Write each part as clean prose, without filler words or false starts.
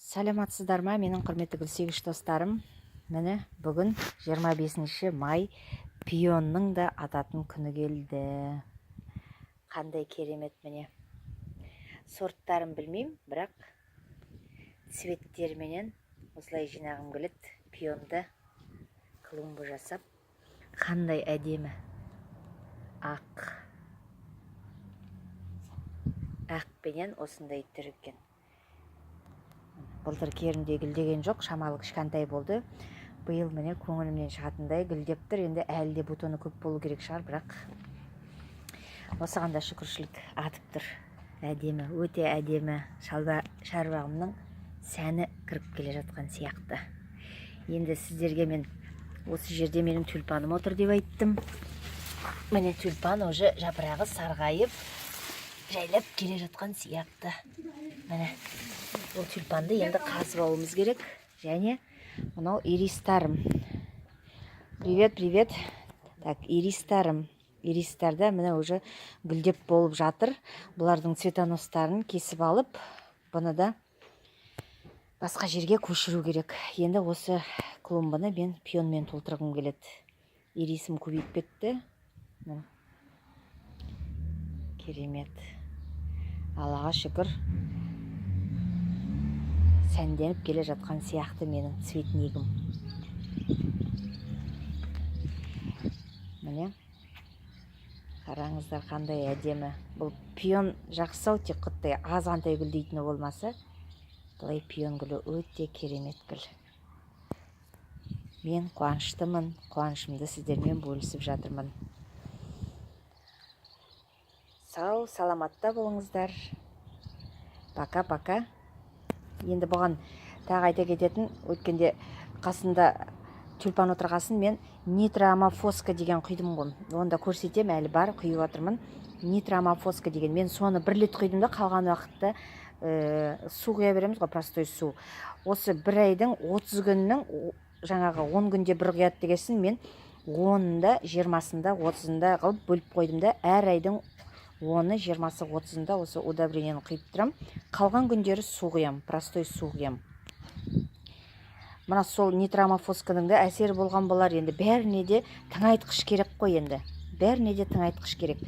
Саламатсыздар ма, менің құрметті гүлсегіш достарым. Міне, бүгін 25 май пионның да ататын күні келді. Қандай керемет міне. Сорттарын білмеймін, бірақ цветтерменен осылай жинағым келеді. Пионды клумба жасап, қандай әдемі. Ақпенен осындай түріккен. Былтыр керімде гүлдеген жоқ, шамалы кішкентай болды. Биыл міне көңілімнен шығатындай гүлдеп тұр. Енді әлі де бутоны көп болу керек шығар, бірақ осыған да шүкіршілік атып тұр. Әдемі, өте әдемі. Шаруағымның сәні кіріп келе жатқан сияқты. Енді сіздерге мен осы жерде менің тюльпаным отыр деп айттым. Міне тюльпан уже жапырағы сарғайып, жайлап келе жатқан сияқты. Міне бұл тюльпанды енді қазып алуымыз керек. Және мынау иристарым. Привет. Так, иристарым. Иристарда міне уже гүлдеп болып жатыр. Бұлардың цветоностарын кесіп алып, бұны да басқа жерге көшіру керек. Енді осы клумбаны мен пионмен толтырғым келеді. Ирисім көбейіп кетті. Керемет. Аллаға шүкір. Сәнденіп келе жатқан сияқты менің цветнигім. Міне, қараңыздар қандай әдемі. Бұл пион жақсау, тек құттай азғантай гүлдейтіні болмаса, бұлай пион гүлі өте керемет гүл. Мен қуаныштымын, қуанышымды сіздермен бөлісіп жатырмын. Сау, саламатта болыңыздар. Пока. Енді бұған тағы айта кететін, өткенде қасында тюльпан отырғасын мен нитроамофоска деген құйдым ғой. Онда көрсетем, әлі бар, құйып отырмын. Нитроамофоска деген. Мен соны 1 литр құйдым да, қалған уақытта су құя береміз ғой, простой су. Осы 1 айдың 30 күннің жаңағы 10 күнде 1 құяды дегесін мен 10-ында, 20-сында, 30-ында қылып бөліп қойдым да, әр айдың 10-ы, 20-сы, 30-ында осы удобрениені құйып тұрам. Қалған күндері су құям, простой су құям. Мына сол нитроамофосканың да әсері болған болар. Енді бәріне де тыңайтқыш керек қой енді. Бәріне де тыңайтқыш керек.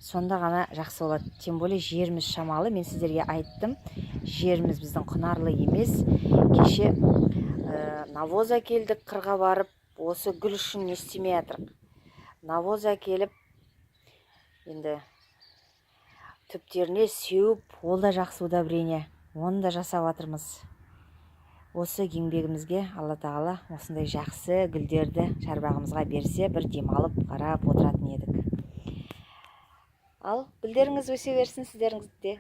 Сонда ғана жақсы болады. Тем более жеріміз шамалы. Мен сіздерге айттым. Жеріміз біздің құнарлы емес. Кеше навоз әкелдік, қырға барып, осы гүл үшін не істемей жатырық. Навоз әкеліп, енді түптеріне сеуіп, ол да жақсы удобрение. Оны да жасап жатырмыз. Осы еңбегімізге Алла тағала осындай жақсы гүлдерді шарбағымызға берсе, бір демалып қарап отыратын едік. Ал гүлдеріңіз өсе берсін сіздеріңізде.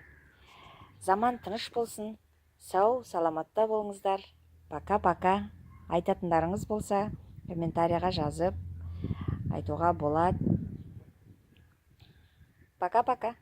Заман тыныш болсын. Сау, саламатта болыңыздар. Пока. Айтатындарыңыз болса, комментарияға жазып айтуға болады. Пока.